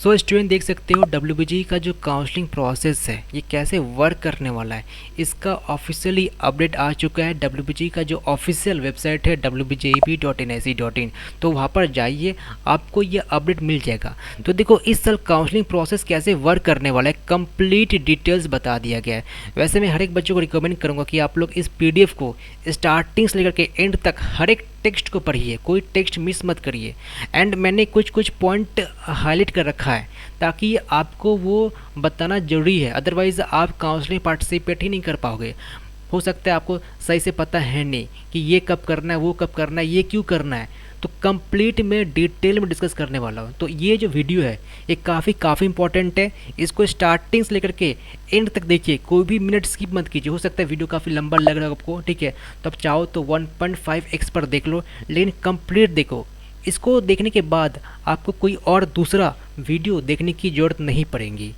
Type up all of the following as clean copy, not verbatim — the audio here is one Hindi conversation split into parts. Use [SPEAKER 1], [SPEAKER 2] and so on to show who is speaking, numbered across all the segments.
[SPEAKER 1] सो स्टूडेंट देख सकते हो डब्ल्यूबीजी का जो काउंसलिंग प्रोसेस है ये कैसे वर्क करने वाला है। इसका ऑफिशियली अपडेट आ चुका है। डब्ल्यूबीजी का जो ऑफिशियल वेबसाइट है wbjeb.nic.in, तो वहाँ पर जाइए, आपको ये अपडेट मिल जाएगा। तो देखो इस साल काउंसलिंग प्रोसेस कैसे वर्क करने वाला है, कंप्लीट डिटेल्स बता दिया गया है। वैसे मैं हर एक बच्चों को रिकमेंड करूँगा कि आप लोग इस पीडीएफ को स्टार्टिंग से लेकर के एंड तक हर एक टेक्स्ट को पढ़िए, कोई टेक्स्ट मिस मत करिए। एंड मैंने कुछ कुछ पॉइंट हाईलाइट कर रखा है ताकि आपको वो बताना ज़रूरी है, अदरवाइज़ आप काउंसलिंग पार्टिसिपेट ही नहीं कर पाओगे। हो सकता है आपको सही से पता है नहीं कि ये कब करना है, वो कब करना है, ये क्यों करना है। तो कंप्लीट में डिटेल में डिस्कस करने वाला हूँ। तो ये जो वीडियो है ये काफ़ी इंपॉर्टेंट है। इसको स्टार्टिंग से लेकर के एंड तक देखिए, कोई भी मिनट स्किप मत कीजिए। हो सकता है वीडियो काफ़ी लंबा लग रहा है आपको, ठीक है, तो आप चाहो तो 1.5x पर देख लो, लेकिन कंप्लीट देखो। इसको देखने के बाद आपको कोई और दूसरा वीडियो देखने की ज़रूरत नहीं पड़ेगी।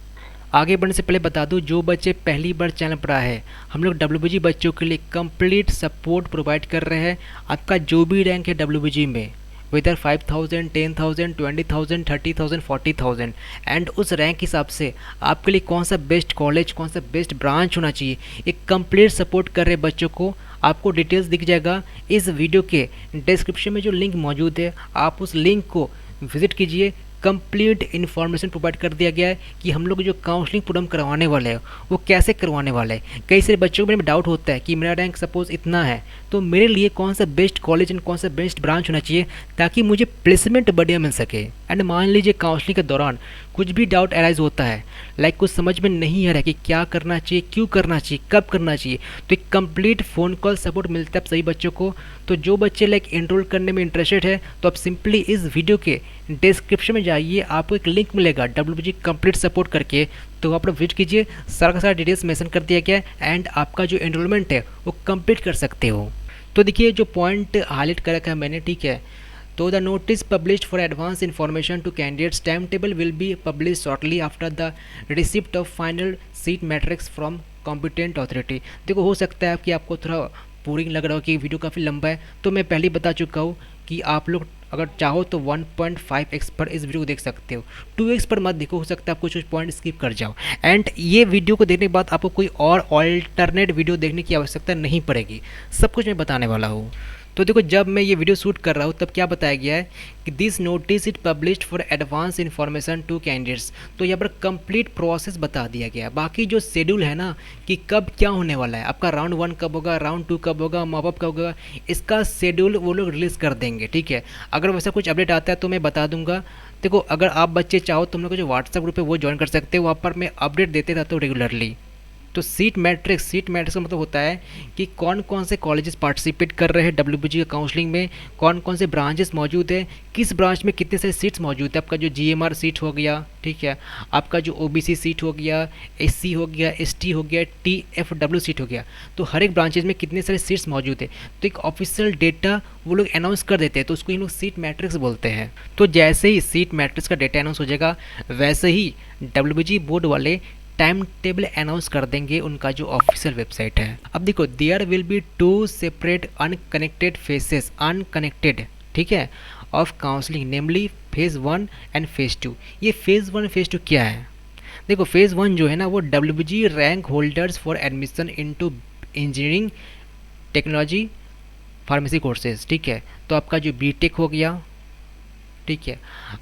[SPEAKER 1] आगे बढ़ने से पहले बता दूं, जो बच्चे पहली बार चैनल पर आए हैं, हम लोग डब्ल्यूबीजी बच्चों के लिए कंप्लीट सपोर्ट प्रोवाइड कर रहे हैं। आपका जो भी रैंक है डब्ल्यूबीजी में, वेदर 5000, 10,000, 20,000, 30,000, 40,000, एंड उस रैंक के हिसाब से आपके लिए कौन सा बेस्ट कॉलेज, कौन सा बेस्ट ब्रांच होना चाहिए, एक कंप्लीट सपोर्ट कर रहे बच्चों को। आपको डिटेल्स दिख जाएगा इस वीडियो के डिस्क्रिप्शन में, जो लिंक मौजूद है आप उस लिंक को विजिट कीजिए। कंप्लीट इन्फॉर्मेशन प्रोवाइड कर दिया गया है कि हम लोग जो काउंसलिंग प्रोग्राम करवाने वाले हैं वो कैसे करवाने वाले हैं। कई सारे बच्चों को डाउट होता है कि मेरा रैंक सपोज इतना है, तो मेरे लिए कौन सा बेस्ट कॉलेज एंड कौन सा बेस्ट ब्रांच होना चाहिए ताकि मुझे प्लेसमेंट बढ़िया मिल सके। एंड मान लीजिए काउंसलिंग के दौरान कुछ भी डाउट अराइज होता है, लाइक कुछ समझ में नहीं आ रहा है कि क्या करना चाहिए, क्यों करना चाहिए, कब करना चाहिए, तो एक कंप्लीट फ़ोन कॉल सपोर्ट मिलता है सभी बच्चों को। तो जो बच्चे लाइक एनरोल करने में इंटरेस्टेड है तो आप सिंपली इस वीडियो के डिस्क्रिप्शन में जाइए, आपको एक लिंक मिलेगा डब्ल्यूबीजी कंप्लीट सपोर्ट करके, तो आप लोग विजिट कीजिए। सारा का सारा डिटेल्स मेंशन कर दिया गया है एंड आपका जो एनरोलमेंट है वो कंप्लीट कर सकते हो। तो देखिए जो पॉइंट हाईलाइट कर रखा है मैंने, ठीक है, तो the notice published for advance information to candidates, time table will be publish shortly after the receipt of final seat matrix from competent authority. देखो हो सकता है कि आपको थोड़ा बोरिंग लग रहा हो कि वीडियो काफ़ी लंबा है, तो मैं पहले बता चुका हूँ कि आप लोग अगर चाहो तो 1.5x पर इस वीडियो को देख सकते हो, 2x पर मत देखो, हो सकता है आप कुछ पॉइंट स्किप कर जाओ। एंड ये वीडियो को देखने के बाद आपको कोई और ऑल्टरनेट वीडियो देखने की आवश्यकता नहीं पड़ेगी, सब कुछ मैं बताने वाला हूँ। तो देखो जब मैं ये वीडियो शूट कर रहा हूँ तब क्या बताया गया है कि this notice it published for advance information to candidates, तो यहाँ पर कंप्लीट प्रोसेस बता दिया गया है। बाकी जो शेड्यूल है ना कि कब क्या होने वाला है, आपका राउंड 1 कब होगा, राउंड 2 कब होगा, मॉपअप कब होगा, इसका शेड्यूल वो लोग रिलीज़ कर देंगे, ठीक है। अगर वैसा कुछ अपडेट आता है तो मैं बता दूंगा। देखो अगर आप बच्चे चाहो तो हम लोग का जो व्हाट्सएप ग्रुप है वो ज्वाइन कर सकते हो, वहाँ पर मैं अपडेट देते रहता हूँ रेगुलरली। तो सीट मैट्रिक्स का मतलब होता है कि कौन कौन से कॉलेजेस पार्टिसिपेट कर रहे हैं डब्ल्यूबीजी के काउंसलिंग में, कौन कौन से ब्रांचेस मौजूद है, किस ब्रांच में कितने सारे सीट्स मौजूद है। आपका जो जीएमआर सीट हो गया, ठीक है, आपका जो ओबीसी सीट हो गया, एससी हो गया, एसटी हो गया, टीएफडब्ल्यू सीट हो गया, तो हर एक ब्रांचेज में कितने सारे सीट्स मौजूद है। तो एक ऑफिशियल डेटा वो लोग अनाउंस कर देते हैं, तो उसको हम लोग सीट मैट्रिक्स बोलते हैं। तो जैसे ही सीट मैट्रिक्स का डेटा अनाउंस हो जाएगा वैसे ही डब्ल्यूबीजी बोर्ड वाले टाइम टेबल अनाउंस कर देंगे उनका जो ऑफिशियल वेबसाइट है। अब देखो there will be 2 separate unconnected phases, unconnected, ठीक है, of counselling, namely phase 1 and phase 2। ये फेज़ 1 फेज़ 2 क्या है? देखो फेज़ 1 जो है ना वो WBJ rank holders for admission into engineering, technology, pharmacy courses, ठीक है। तो आपका जो बीटेक हो गया, ठीक है,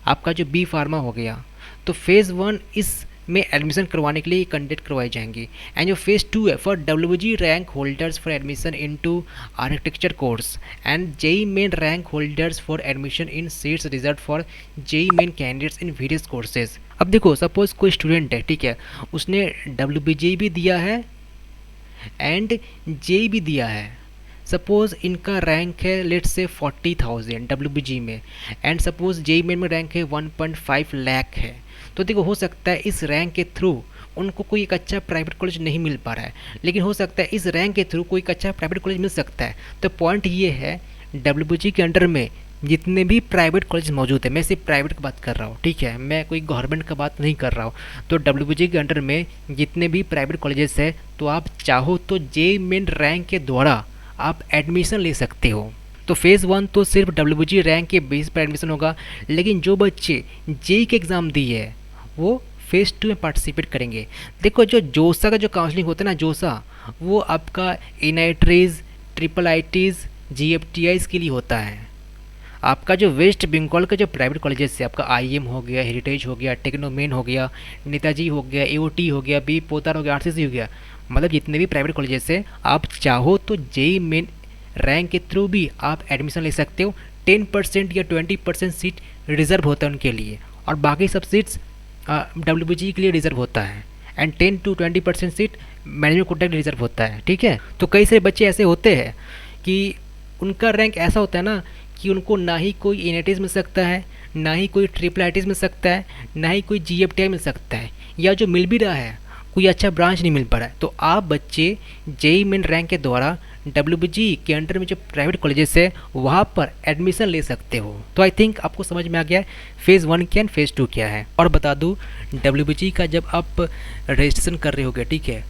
[SPEAKER 1] आपका जो बी फार्मा हो गया, तो फेज़ 1 इस में एडमिशन करवाने के लिए कंडक्ट करवाई जाएंगी। एंड जो फेज़ 2 है for WBJ rank holders for admission into architecture course and JEE main rank holders for admission in seats reserve for JEE main candidates in various courses. अब देखो सपोज कोई स्टूडेंट है, ठीक है, उसने डब्ल्यूबीजी भी दिया है एंड जेई भी दिया है। सपोज़ इनका रैंक है लेट से 40,000 डब्ल्यूबीजी में, एंड सपोज़ जेई मेन में रैंक है 1.5 लाख है। तो देखो हो सकता है इस रैंक के थ्रू उनको कोई एक अच्छा प्राइवेट कॉलेज नहीं मिल पा रहा है, लेकिन हो सकता है इस रैंक के थ्रू कोई एक अच्छा प्राइवेट कॉलेज मिल सकता है। तो पॉइंट ये है डब्ल्यूबीजी के अंडर में जितने भी प्राइवेट कॉलेज मौजूद है, मैं सिर्फ प्राइवेट की बात कर रहा हूँ, ठीक है, मैं कोई गवर्नमेंट का बात नहीं कर रहा हूँ। तो डब्ल्यूबीजी के अंडर में जितने भी प्राइवेट कॉलेजेस है, तो आप चाहो तो जेई मेन रैंक के द्वारा आप एडमिशन ले सकते हो। तो फेज़ 1 तो सिर्फ डब्ल्यूबीजी रैंक के बेस पर एडमिशन होगा, लेकिन जो बच्चे जेई के एग्ज़ाम दिए है वो फेज़ 2 में पार्टिसिपेट करेंगे। देखो जो जोसा का जो काउंसलिंग होता है ना, जोसा वो आपका एनआईटीज, ट्रिपल आईटीज, जीएफटीआईज के लिए होता है। आपका जो वेस्ट बंगाल का जो प्राइवेट कॉलेजेस है, आपका आईएम हो गया, हेरिटेज हो गया, टेक्नोमेन हो गया, नेताजी हो गया, एओटी हो गया, बी पोतार हो गया, आरसीसी हो गया, मतलब जितने भी प्राइवेट कॉलेजेस हैं, आप चाहो तो जेई मेन रैंक के थ्रू भी आप एडमिशन ले सकते हो। 10% या 20% सीट रिजर्व होता है उनके लिए, और बाकी सब सीट्स डब्ल्यूबीजी के लिए रिजर्व होता है। And 10 to 20% seat management quota के लिए रिजर्व होता है, ठीक है। तो कई सारे बच्चे ऐसे होते हैं कि उनका रैंक ऐसा होता है ना कि उनको ना ही कोई एनआईटीज मिल सकता है, ना ही कोई ट्रिपल आईटीज मिल सकता है, ना ही कोई जीएफटीआई मिल सकता है, या जो मिल भी रहा है कोई अच्छा ब्रांच नहीं मिल पा रहा है। तो आप बच्चे जेई मेन रैंक के द्वारा डब्ल्यूबीजी के अंडर में जो प्राइवेट कॉलेजेस है वहाँ पर एडमिशन ले सकते हो। तो आई थिंक आपको समझ में आ गया है फेज़ 1 क्या एंड फेज़ 2 क्या है। और बता दूँ, डब्ल्यूबीजी का जब आप रजिस्ट्रेशन कर रहे होगे, ठीक है,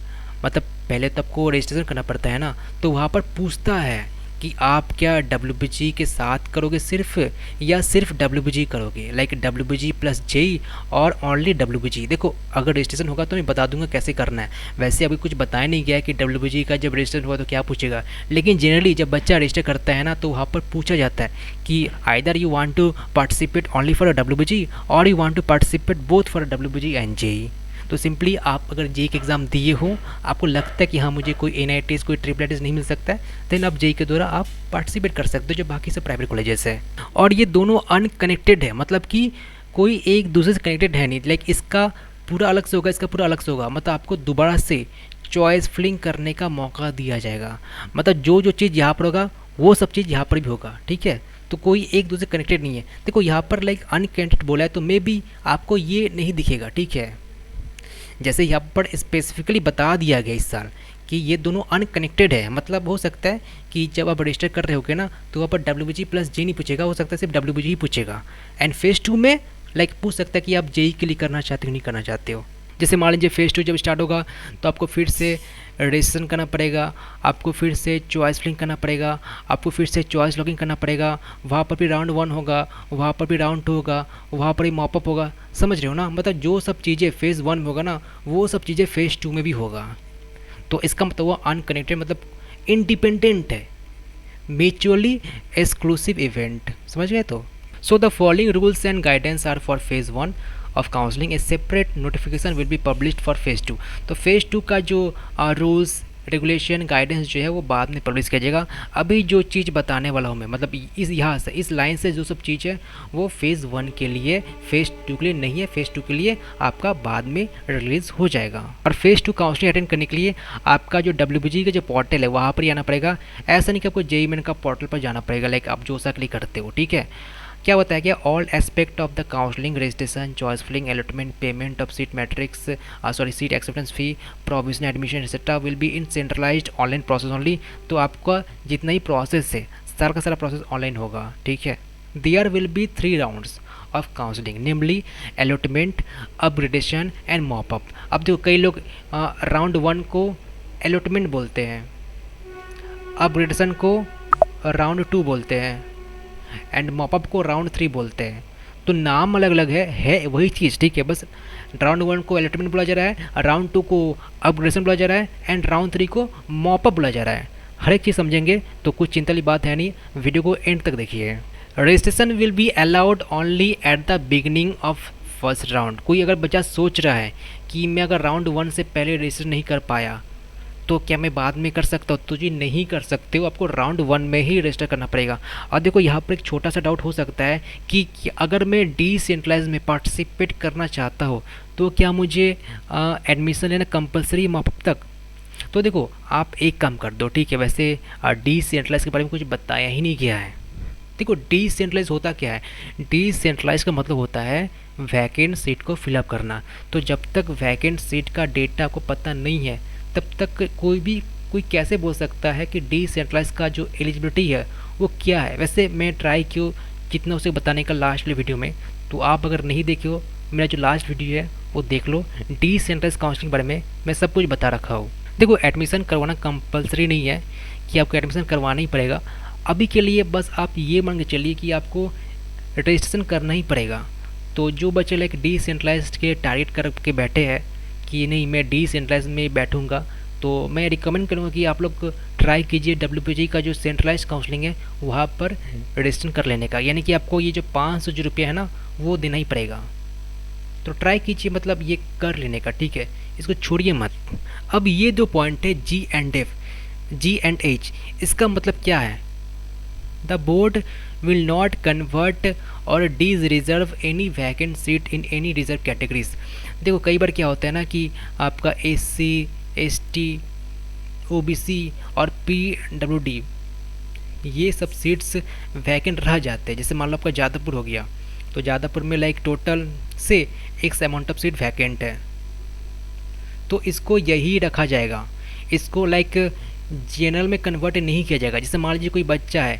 [SPEAKER 1] मतलब पहले तो आपको रजिस्ट्रेशन करना पड़ता है ना, तो वहाँ पर पूछता है कि आप क्या डब्ल्यूबीजी के साथ करोगे सिर्फ, या सिर्फ डब्ल्यूबीजी करोगे, लाइक डब्ल्यूबीजी प्लस जेई और ओनली डब्ल्यूबीजी। देखो अगर रजिस्ट्रेशन होगा तो मैं बता दूंगा कैसे करना है। वैसे अभी कुछ बताया नहीं गया है कि डब्ल्यूबीजी का जब रजिस्ट्रेशन हुआ तो क्या पूछेगा, लेकिन जनरली जब बच्चा रजिस्टर करता है ना तो वहाँ पर पूछा जाता है कि either you want to participate only for WBJ और you want to participate both for WBJ and JEE. तो सिंपली आप अगर जेई के एग्ज़ाम दिए हो, आपको लगता है कि हाँ मुझे कोई एनआईटीज कोई ट्रिपल आईटीज नहीं मिल सकता है, देन आप जेई के द्वारा आप पार्टिसिपेट कर सकते हो जो बाकी सब प्राइवेट कॉलेजेस है। और ये दोनों अनकनेक्टेड है, मतलब कि कोई एक दूसरे से कनेक्टेड है नहीं, लाइक इसका पूरा अलग से होगा, इसका पूरा अलग से होगा, मतलब आपको दोबारा से चॉइस फिलिंग करने का मौका दिया जाएगा। मतलब जो जो चीज़ यहाँ पर होगा वो सब चीज़ यहाँ पर भी होगा, ठीक है। तो कोई एक दूसरे कनेक्टेड नहीं है। देखो यहाँ पर लाइक अनकनेक्टेड बोला है तो मे बी आपको ये नहीं दिखेगा, ठीक है। जैसे यहाँ पर स्पेसिफिकली बता दिया गया इस साल कि ये दोनों अनकनेक्टेड है, मतलब हो सकता है कि जब आप रजिस्टर कर रहे होगे ना तो वहाँ पर डब्ल्यूबीजी प्लस जे नहीं पूछेगा, हो सकता है सिर्फ डब्ल्यूबीजी ही पूछेगा। एंड फेज़ 2 में लाइक पूछ सकता है कि आप जेई के लिए करना चाहते हो नहीं करना चाहते हो। जैसे मान लीजिए फेज़ 2 जब स्टार्ट होगा तो आपको फिर से रजिस्ट्रेशन करना पड़ेगा, आपको फिर से चॉइस फिलिंग करना पड़ेगा, आपको फिर से चॉइस लॉगिंग करना पड़ेगा, वहाँ पर भी राउंड 1 होगा, वहाँ पर भी राउंड 2 होगा, वहाँ पर भी मॉपअप होगा, समझ रहे हो ना। मतलब जो सब चीज़ें फेज़ 1 में होगा ना वो सब चीज़ें फेज़ 2 में भी होगा। तो इसका मतलब वो अनकनेक्टेड मतलब इंडिपेंडेंट है, म्यूचुअली एक्सक्लूसिव इवेंट, समझ गए। तो so the following rules and guidance are for phase 1 of counselling, a separate notification will be published for phase 2। तो फेज़ 2 का जो रूल्स रेगुलेशन गाइडेंस जो है वो बाद में पब्लिश किया जाएगा। अभी जो चीज़ बताने वाला हूँ मैं, मतलब इस यहाँ से इस लाइन से जो सब चीज़ है वो फेज़ 1 के लिए, फेज़ 2 के लिए नहीं है। फेज़ 2 के लिए आपका बाद में रिलीज़ हो जाएगा। और फेज़ 2 काउंसलिंग अटेंड करने के लिए आपका जो डब्ल्यूबीजी का जो पोर्टल है वहाँ पर आना पड़ेगा। ऐसा नहीं कि आपको जेई मेन का पोर्टल पर जाना पड़ेगा लाइक आप जो सा क्लिक करते हो, ठीक है। क्या बताया गया, all aspect of the counselling, registration, choice filling, allotment, payment of seat matrix, seat acceptance fee, provisional admission etcetera will be in centralised online process only. तो आपका जितना ही प्रोसेस है सारा का सारा प्रोसेस ऑनलाइन होगा, ठीक है। There will be 3 rounds of counselling, namely allotment, upgradation and mop up. अब देखो कई लोग राउंड 1 को अलॉटमेंट बोलते हैं, अपग्रेडेशन को राउंड 2 बोलते हैं एंड मॉपअप को राउंड 3 बोलते हैं। तो नाम अलग अलग है वही चीज़, ठीक है। बस राउंड 1 को अलॉटमेंट बोला जा रहा है, राउंड 2 को अपग्रेडेशन बोला जा रहा है एंड राउंड 3 को मॉपअप बोला जा रहा है। हर एक चीज़ समझेंगे तो कुछ चिंता वाली बात है नहीं, वीडियो को एंड तक देखिए। Registration will be allowed only at the beginning of first round. कोई अगर बच्चा सोच रहा है कि मैं अगर राउंड 1 से पहले रजिस्टर नहीं कर पाया तो क्या मैं बाद में कर सकता हूँ, तो जी नहीं कर सकते हो, आपको राउंड 1 में ही रजिस्टर करना पड़ेगा। और देखो यहाँ पर एक छोटा सा डाउट हो सकता है कि अगर मैं डिसेंट्रलाइज में पार्टिसिपेट करना चाहता हूँ तो क्या मुझे एडमिशन लेना कंपलसरी मॉपअप तक। तो देखो आप एक काम कर दो, ठीक है। वैसे डिसेंट्रलाइज के बारे में कुछ बताया ही नहीं गया है। देखो डिसेंट्रलाइज होता क्या है, डिसेंट्रलाइज का मतलब होता है वैकेंट सीट को फिलअप करना। तो जब तक वैकेंट सीट का डेटा आपको पता नहीं है तब तक कोई कैसे बोल सकता है कि डिसेंट्रलाइज का जो एलिजिबिलिटी है वो क्या है। वैसे मैं ट्राई क्यों जितना उसे बताने का लास्ट वाले वीडियो में, तो आप अगर नहीं देखे हो मेरा जो लास्ट वीडियो है वो देख लो, डिसेंट्रलाइज काउंसलिंग के बारे में मैं सब कुछ बता रखा हूँ। देखो एडमिशन करवाना कंपलसरी नहीं है कि आपको एडमिशन करवाना ही पड़ेगा। अभी के लिए बस आप ये मान के चलिए कि आपको रजिस्ट्रेशन करना ही पड़ेगा। तो जो बच्चे लाइक डिसेंट्रलाइज्ड के टारगेट करके बैठे हैं कि नहीं मैं डिसेंट्रलाइज में बैठूंगा, तो मैं रिकमेंड करूँगा कि आप लोग ट्राई कीजिए डब्ल्यू का जो सेंट्रलाइज काउंसलिंग है वहाँ पर रजिस्ट्रेशन कर लेने का, यानी कि आपको ये जो 500 जो रुपया है ना वो देना ही पड़ेगा। तो ट्राई कीजिए मतलब ये कर लेने का, ठीक है, इसको छोड़िए मत। अब ये दो पॉइंट है G&H, इसका मतलब क्या है? The board will not convert or dereserve any vacant seat in any reserve categories. देखो कई बार क्या होता है ना कि आपका SC ST OBC और PWD ये सब सीट्स वैकेंट रह जाते हैं। जैसे मान लो आपका जादवपुर हो गया, तो जादवपुर में लाइक टोटल से x amount of seat vacant है, तो इसको यही रखा जाएगा, इसको लाइक जनरल में कन्वर्ट नहीं किया जाएगा। जैसे मान लीजिए कोई बच्चा है,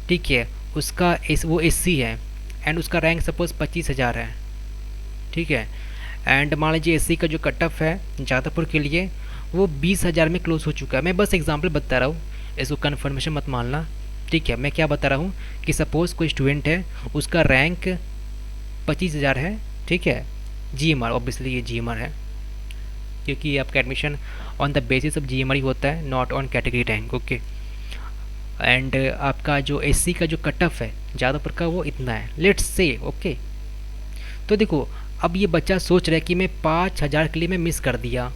[SPEAKER 1] ठीक है, उसका वो SC है एंड उसका रैंक सपोज 25,000 है, ठीक है, एंड मान लीजिए SC का जो कट ऑफ है जादवपुर के लिए वो 20,000 में क्लोज हो चुका है। मैं बस एग्जांपल बता रहा हूँ, इसको कन्फर्मेशन मत मानना, ठीक है। मैं क्या बता रहा हूँ कि सपोज़ कोई स्टूडेंट है, उसका रैंक 25,000 है, ठीक है, GMR, ऑब्वियसली ये GMR है क्योंकि आपका admission on the basis of GMR ही होता है, not on category rank, okay. And आपका जो SC का जो कट ऑफ है जादवपुर का वो इतना है, लेट्स से, ओके। तो देखो अब ये बच्चा सोच रहा है कि मैं 5,000 के लिए मैं मिस कर दिया,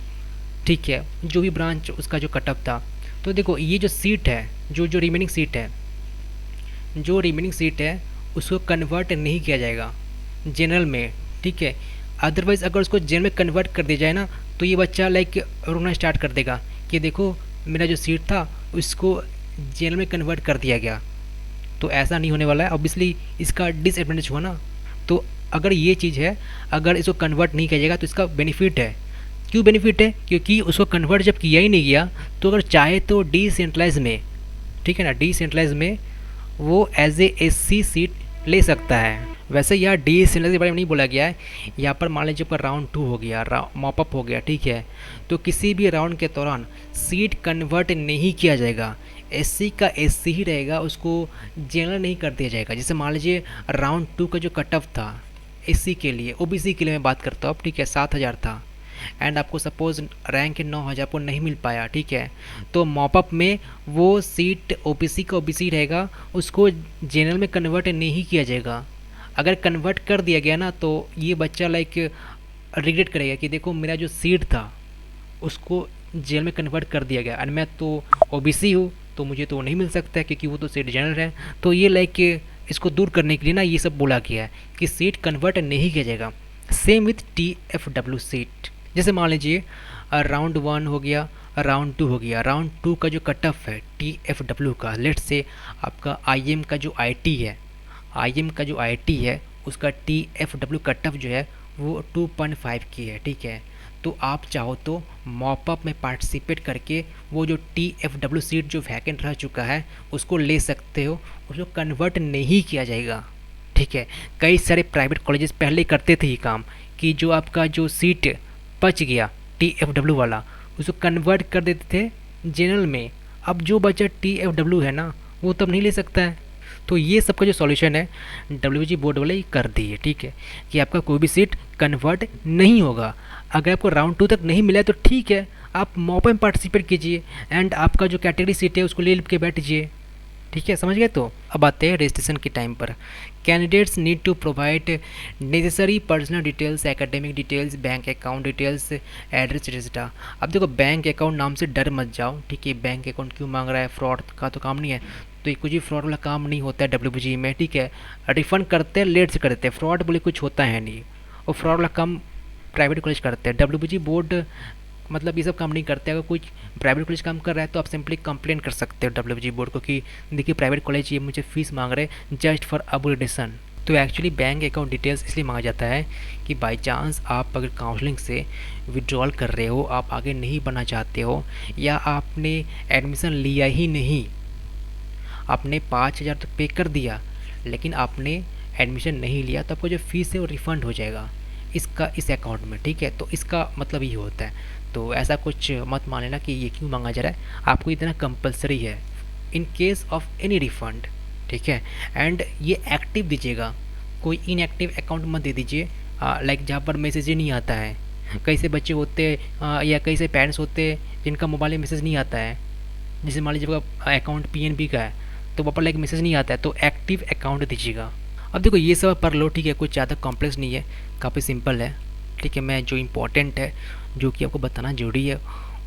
[SPEAKER 1] ठीक है, जो भी ब्रांच उसका जो कट ऑफ था। तो देखो ये जो सीट है, जो रिमेनिंग सीट है उसको कन्वर्ट नहीं किया जाएगा जनरल में, ठीक है। अदरवाइज़ अगर उसको जनरल में कन्वर्ट कर दिया जाए ना तो ये बच्चा लाइक रोना स्टार्ट कर देगा कि देखो मेरा जो सीट था उसको जनरल में कन्वर्ट कर दिया गया। तो ऐसा नहीं होने वाला है, ऑब्वियसली इसका डिसएडवांटेज हुआ ना। तो अगर ये चीज़ है, अगर इसको कन्वर्ट नहीं किया जाएगा तो इसका बेनिफिट है। क्यों बेनिफिट है? क्योंकि उसको कन्वर्ट जब किया ही नहीं गया तो अगर चाहे तो डिसेंट्रलाइज में, ठीक है ना, डिसेंट्रलाइज में वो एज ए SC सीट ले सकता है। वैसे यहाँ डिसेंट्रलाइज के बारे में नहीं बोला गया है, यहाँ पर मान लीजिए आपका राउंड 2 हो गया, मॉपअप हो गया, ठीक है, तो किसी भी राउंड के दौरान सीट कन्वर्ट नहीं किया जाएगा, SC का SC ही रहेगा, उसको जनरल नहीं कर दिया जाएगा। जैसे मान लीजिए राउंड 2 का जो कट ऑफ था SC के लिए, OBC के लिए मैं बात करता हूँ, ठीक है, 7,000 था एंड आपको सपोज रैंक 9,000 को नहीं मिल पाया, ठीक है, तो मॉपअप में वो सीट OBC का OBC रहेगा, उसको जनरल में कन्वर्ट नहीं किया जाएगा। अगर कन्वर्ट कर दिया गया ना तो ये बच्चा लाइक रिग्रेट करेगा कि देखो मेरा जो सीट था उसको जनरल में कन्वर्ट कर दिया गया एंड मैं तो OBC हूँ तो मुझे तो नहीं मिल सकता है क्योंकि वो तो सीट जनरल है। तो ये लाइक इसको दूर करने के लिए ना ये सब बोला गया है कि सीट कन्वर्ट नहीं किया जाएगा। सेम विथ TFW सीट, जैसे मान लीजिए राउंड 1 हो गया, राउंड 2 हो गया, राउंड 2 का जो कट ऑफ है TFW का, लेट्स से आपका IM का जो IT है उसका TFW कट ऑफ जो है वो 2.5 की है, ठीक है। तो आप चाहो तो मॉपअप में पार्टिसिपेट करके वो जो TFW सीट जो वैकेंट रह चुका है उसको ले सकते हो, उसको कन्वर्ट नहीं किया जाएगा, ठीक है। कई सारे प्राइवेट कॉलेजेस पहले करते थे ये काम कि जो आपका जो सीट बच गया TFW वाला उसको कन्वर्ट कर देते थे जनरल में। अब जो बच्चा TFW है ना वो तब नहीं ले सकता है। तो ये सबका जो सॉल्यूशन है WG बोर्ड वाले ही कर दिए, ठीक है, कि आपका कोई भी सीट कन्वर्ट नहीं होगा। अगर आपको राउंड 2 तक नहीं मिला है तो ठीक है, आप मॉप में पार्टिसिपेट कीजिए एंड आपका जो कैटेगरी सीट है उसको ले के बैठिए, ठीक है, समझ गए। तो अब आते हैं रजिस्ट्रेशन के टाइम पर। Candidates need to provide necessary personal details, academic details, bank account details, address etcetera. अब देखो बैंक अकाउंट नाम से डर मत जाओ, ठीक है, बैंक अकाउंट क्यों मांग रहा है, फ्रॉड का तो काम नहीं है, तो ये कुछ भी फ्रॉड वाला काम नहीं होता है WG में, ठीक है। रिफ़ंड करते हैं, लेट से करते हैं, फ्रॉड बोले कुछ होता है नहीं, और फ्रॉड वाला काम प्राइवेट कॉलेज करते हैं। WG बोर्ड मतलब ये सब काम नहीं करते। अगर कोई प्राइवेट कॉलेज काम कर रहा है तो आप सिंपली कंप्लेन कर सकते हो WG बोर्ड को कि देखिए प्राइवेट कॉलेज ये मुझे फ़ीस मांग रहे हैं जस्ट फॉर अपग्रेडेशन। तो एक्चुअली बैंक अकाउंट डिटेल्स इसलिए मांगा जाता है कि बाई चांस आप अगर काउंसलिंग से विड्रॉल कर रहे हो, आप आगे नहीं बढ़ना चाहते हो, या आपने एडमिशन लिया ही नहीं, आपने 5,000 तो पे कर दिया लेकिन आपने एडमिशन नहीं लिया, तो आपको जो फ़ीस है वो रिफ़ंड हो जाएगा इस अकाउंट में, ठीक है। तो इसका मतलब ये होता है। तो ऐसा कुछ मत मान लेना कि ये क्यों मांगा जा रहा है, आपको इतना कंपलसरी है in case of any refund, ठीक है। एंड ये एक्टिव दीजिएगा कोई इनएक्टिव अकाउंट मत दे दीजिए, लाइक जहाँ पर मैसेज ही नहीं आता है। कई से बच्चे होते हैं या कई से पेरेंट्स होते हैं जिनका मोबाइल में मैसेज नहीं आता है। जैसे मान लीजिए आपका अकाउंट पीएनबी का है तो वहाँ पर लाइक मैसेज नहीं आता है, तो एक्टिव अकाउंट दीजिएगा। अब देखो ये सब पढ़ लो, ठीक है, कुछ ज़्यादा कॉम्प्लेक्स नहीं है, काफ़ी सिंपल है, ठीक है। मैं जो इम्पोर्टेंट है, जो कि आपको बताना जरूरी है,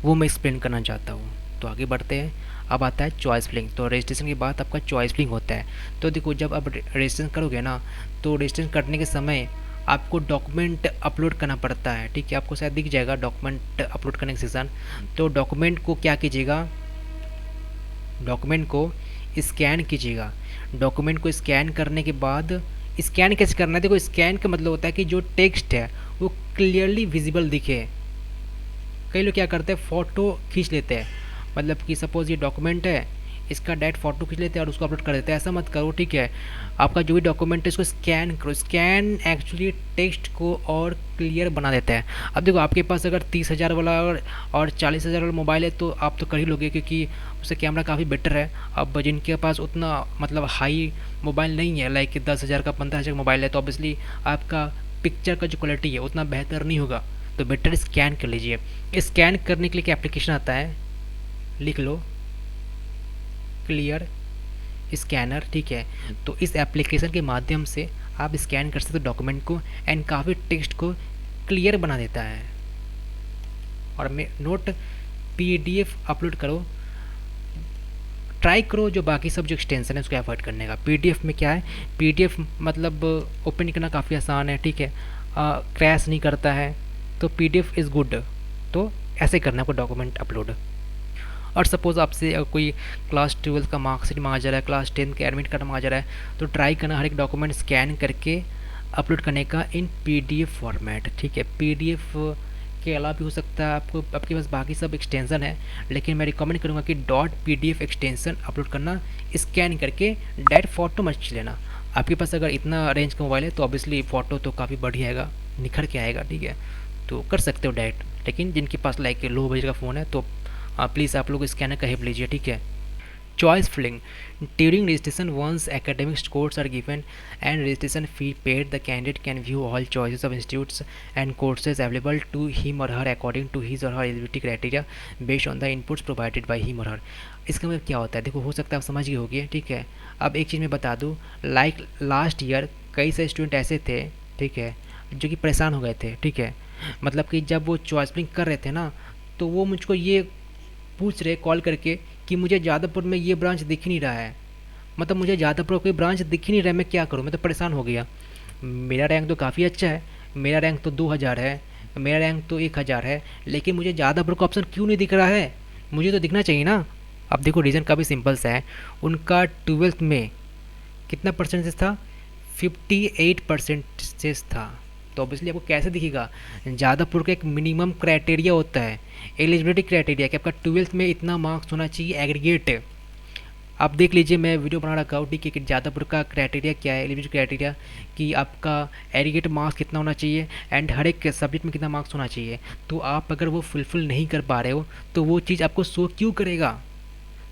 [SPEAKER 1] वो मैं एक्सप्लेन करना चाहता हूँ। तो आगे बढ़ते हैं। अब आता है चॉइस फिलिंग। तो रजिस्ट्रेशन के बाद आपका चॉइस फिलिंग होता है। तो देखो जब आप रजिस्ट्रेशन करोगे ना, तो रजिस्ट्रेशन करने के समय आपको डॉक्यूमेंट अपलोड करना पड़ता है, ठीक है। आपको शायद दिख जाएगा डॉक्यूमेंट अपलोड करने का सेक्शन। तो डॉक्यूमेंट को क्या कीजिएगा, डॉक्यूमेंट को स्कैन कीजिएगा। डॉक्यूमेंट को स्कैन करने के बाद, स्कैन कैसे करना है, देखो स्कैन का मतलब होता है कि जो टेक्स्ट है वो क्लियरली विजिबल दिखे। कई लोग क्या करते हैं, फ़ोटो खींच लेते हैं, मतलब कि सपोज़ ये डॉक्यूमेंट है, इसका डायरेक्ट फ़ोटो खींच लेते हैं और उसको अपलोड कर देते हैं। ऐसा मत करो, ठीक है। आपका जो भी डॉक्यूमेंट है इसको स्कैन करो। स्कैन एक्चुअली टेक्स्ट को और क्लियर बना देता है। अब देखो आपके पास अगर 30,000 वाला और 40,000 वाला मोबाइल है तो आप तो कर ही लोगे, क्योंकि उससे कैमरा काफ़ी बेटर है। अब जिनके पास उतना मतलब हाई मोबाइल नहीं है, लाइक 10,000 का 15,000 का मोबाइल है, तो ऑब्वियसली आपका पिक्चर का जो क्वालिटी है उतना बेहतर नहीं होगा, तो बेटर स्कैन कर लीजिए। स्कैन करने के लिए क्या एप्लीकेशन आता है, लिख लो, क्लियर स्कैनर, ठीक है। तो इस एप्लीकेशन के माध्यम से आप स्कैन कर सकते हो डॉक्यूमेंट को, एंड काफ़ी टेक्स्ट को क्लियर बना देता है। और मैं नोट, पीडीएफ अपलोड करो, ट्राई करो जो बाकी सब जो एक्सटेंशन है उसको अवॉइड करने का। पीडीएफ में क्या है, पीडीएफ मतलब ओपन करना काफ़ी आसान है, ठीक है, क्रैश नहीं करता है, तो पीडीएफ इज़ गुड। तो ऐसे करना है आपको डॉक्यूमेंट अपलोड। और सपोज़ आपसे कोई क्लास 12 का मार्कशीट मांगा जा रहा है, क्लास 10 का एडमिट कार्ड मांगा जा रहा है, तो ट्राई करना हर एक डॉक्यूमेंट स्कैन करके अपलोड करने का इन पीडीएफ फॉर्मेट, ठीक है। पीडीएफ के अलावा भी हो सकता है, आपको आपके पास बाकी सब एक्सटेंशन है, लेकिन मैं रिकमेंड करूँगा कि .pdf एक्सटेंशन अपलोड करना, स्कैन करके डायरेक्ट फ़ोटो मत खींच लेना। आपके पास अगर इतना रेंज का मोबाइल है तो ऑब्वियसली फ़ोटो तो काफ़ी बढ़िया आएगा, निखर के आएगा, ठीक है, तो कर सकते हो डायरेक्ट। लेकिन जिनके पास लाइक लो बजट का फ़ोन है तो प्लीज़ आप लोग स्कैनर का हेल्प लीजिए, ठीक है। Choice filling during registration, once academic scores are given and registration fee paid, the candidate can view all choices of institutes and courses available to him or her according to his or her eligibility criteria based on the inputs provided by him or her। इसका मतलब क्या होता है, देखो हो सकता है आप समझ गए होगे, ठीक है। अब एक चीज़ मैं बता दूँ, लाइक लास्ट ईयर कई सारे स्टूडेंट ऐसे थे, ठीक है, जो कि परेशान हो गए थे, ठीक है। मतलब कि जब वो चॉइस फिलिंग कर रहे थे ना, तो वो मुझको ये पूछ रहे कॉल करके कि मुझे जादवपुर में ये ब्रांच दिख नहीं रहा है, मतलब मुझे जादवपुर कोई ब्रांच दिख ही नहीं रहा है, मैं क्या करूँ, मैं तो परेशान हो गया। मेरा रैंक तो काफ़ी अच्छा है, मेरा रैंक तो 2000 है, मेरा रैंक तो 1000 है, लेकिन मुझे जादवपुर का ऑप्शन क्यों नहीं दिख रहा है, मुझे तो दिखना चाहिए ना। अब देखो रीज़न काफ़ी सिंपल सा है, उनका 12th में कितना परसेंटेज था, 58% था। तो ऑब्वियसली आपको कैसे दिखेगा, जादवपुर का एक मिनिमम क्राइटेरिया होता है, एलिजिबिलिटी क्राइटेरिया, कि आपका 12th में इतना मार्क्स होना चाहिए एग्रीगेट। आप देख लीजिए, मैं वीडियो बना रखा हूँ, ठीक है, कि जादवपुर का क्राइटेरिया क्या है, एलिजिबिलिटी क्राइटेरिया, कि आपका एग्रीगेट मार्क्स कितना होना चाहिए एंड हर एक सब्जेक्ट में कितना मार्क्स होना चाहिए। तो आप अगर वो फुलफिल नहीं कर पा रहे हो तो वो चीज़ आपको शो क्यों करेगा,